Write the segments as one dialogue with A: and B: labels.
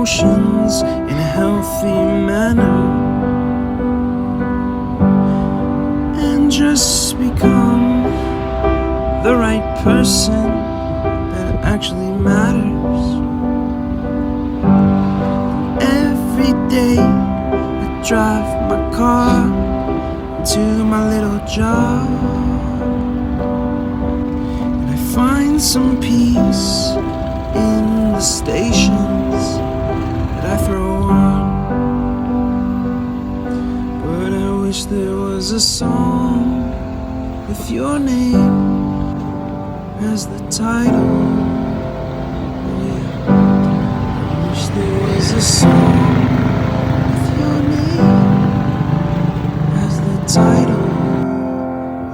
A: emotions in a healthy manner, and just become the right person that actually matters. Every day I drive my car to my little job, and I find some peace in the stations that I throw on. But I wish there was a song with your name as the title. Oh yeah. I wish there was a song with your name as the title.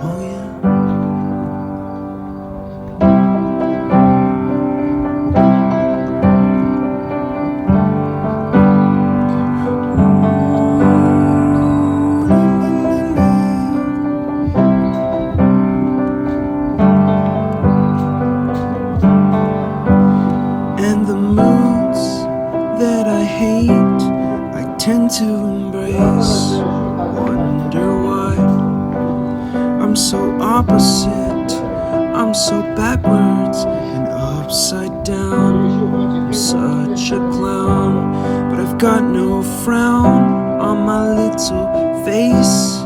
A: Oh yeah. And the moods that I hate, I tend to embrace. Wonder why I'm so opposite, I'm so backwards and upside down. I'm such a clown, but I've got no frown on my little face.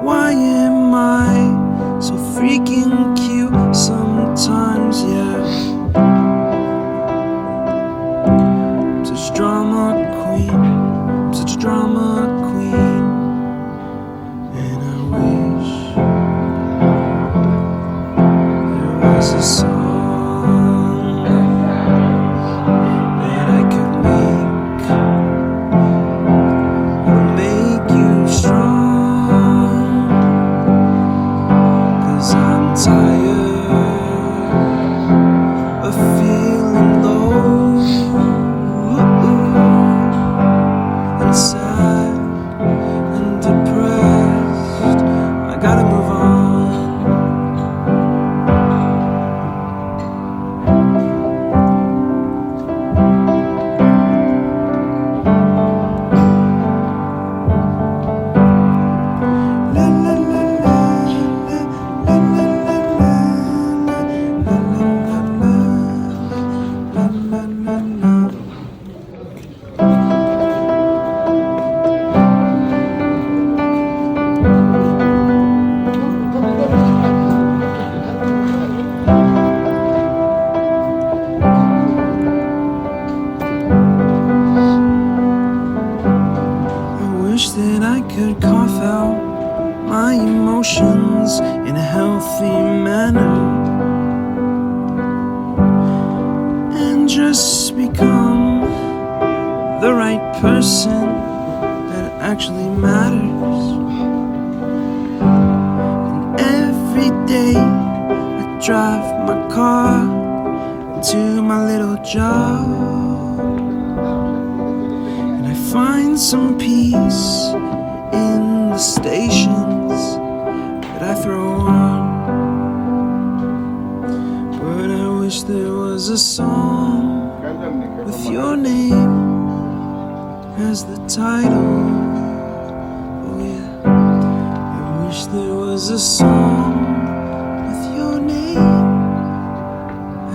A: Why am I so freaking cute sometimes, yeah? Such drama queen, I'm such a drama queen, and I wish there was a song that I could make that'll make you strong, 'cause I'm tired of feeling low and sad and depressed. I gotta move on. La la la la, la la la la, la la la la, la la la. I wish that I could cough out my emotions in a healthy manner, and just become the right person that actually matters. And every day I drive my car to my little job, and I find some peace in the stations that I throw on. But I wish there was a song with your name as the title. Oh yeah. I wish there was a song with your name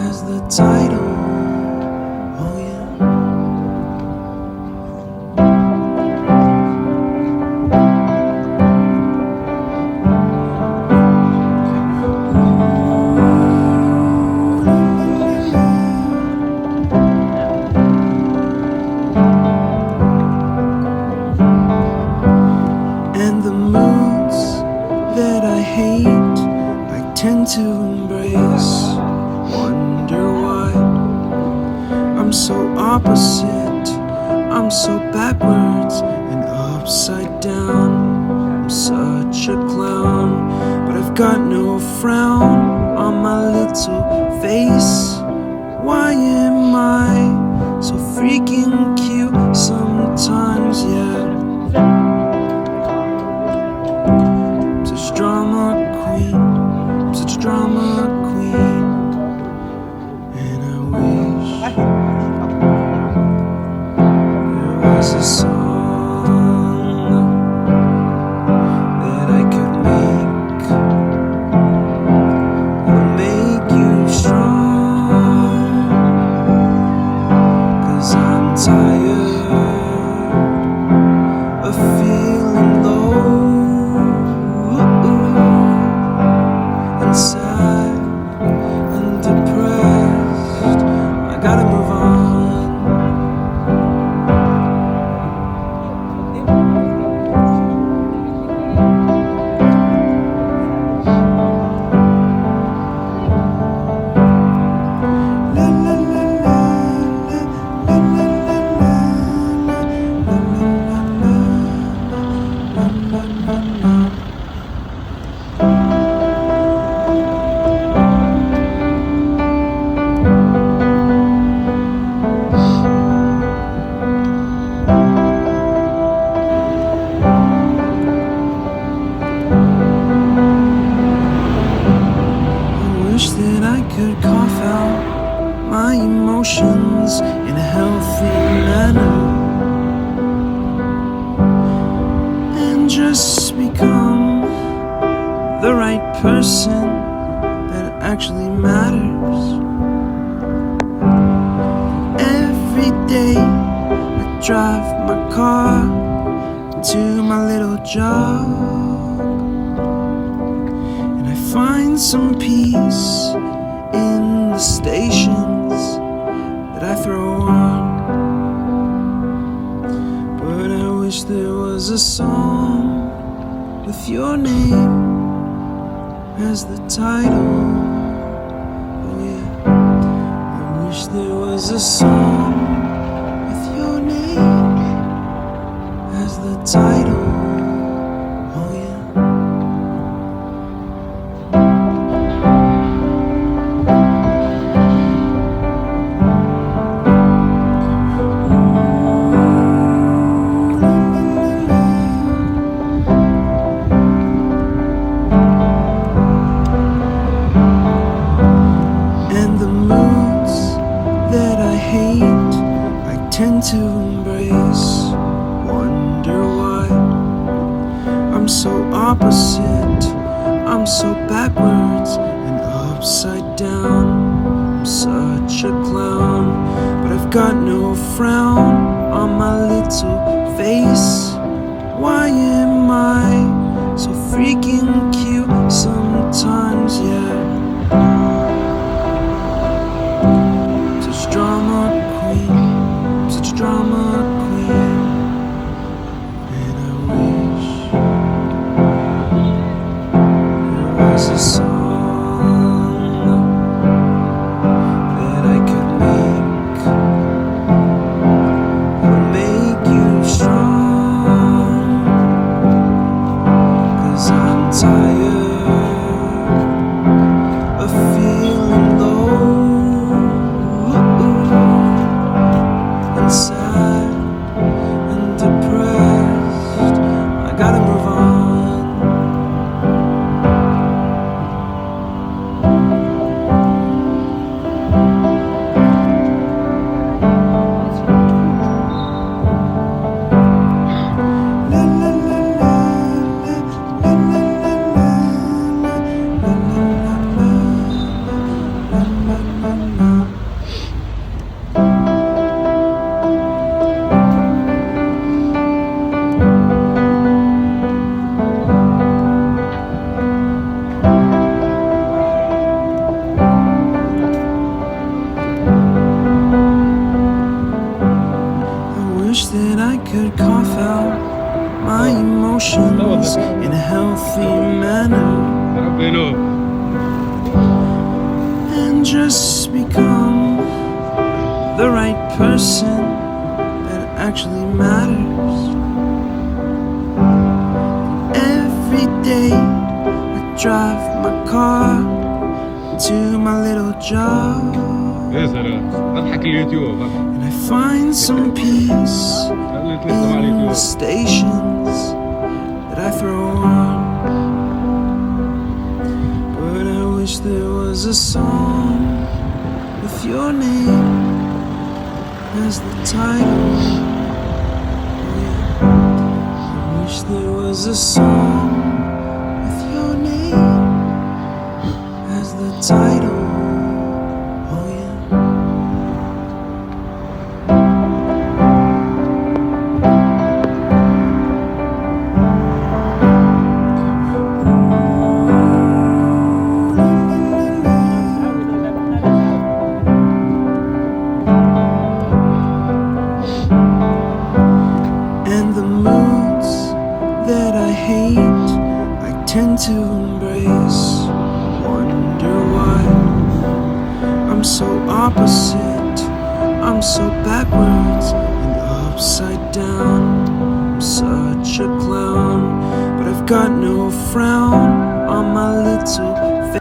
A: as the title. Oh yeah. And the moods that I hate, I tend to embrace. Wonder why I'm so opposite, I'm so backwards and upside down. I'm such a clown, but I've got no frown on my little face. Why am I so freaking cute sometimes, yeah? I'm such a drama queen, I'm such a drama queen, and I wish sad and depressed. I gotta move on. That I could cough out my emotions in a healthy manner and just become the right person that actually matters. Every day I drive my car to my little job, find some peace in the stations that I throw on. But I wish there was a song with your name as the title. Oh yeah, I wish there was a song with your name as the title. Oh yeah. Tend to embrace, wonder why I'm so opposite, I'm so backwards and upside down. I'm such a clown, but I've got no frown on my little face. Why am I so freaking cute sometimes, yeah? Such drama queen, such drama queen, and I wish there was a song that I could make that'll make you strong, 'cause I'm tired of feeling low, sad and depressed. I gotta move on. La la la la la la la la la la la. Wish that I could cough out my emotions in a healthy manner and just become the right person that actually matters. Every day I drive my car to my little job and I find some peace in the stations that I throw on. But I wish there was a song with your name as the title. Oh yeah. I wish there was a song with your name as the title. Oh yeah. Ooh, opposite. I'm so backwards and upside down. I'm such a clown, but I've got no frown on my little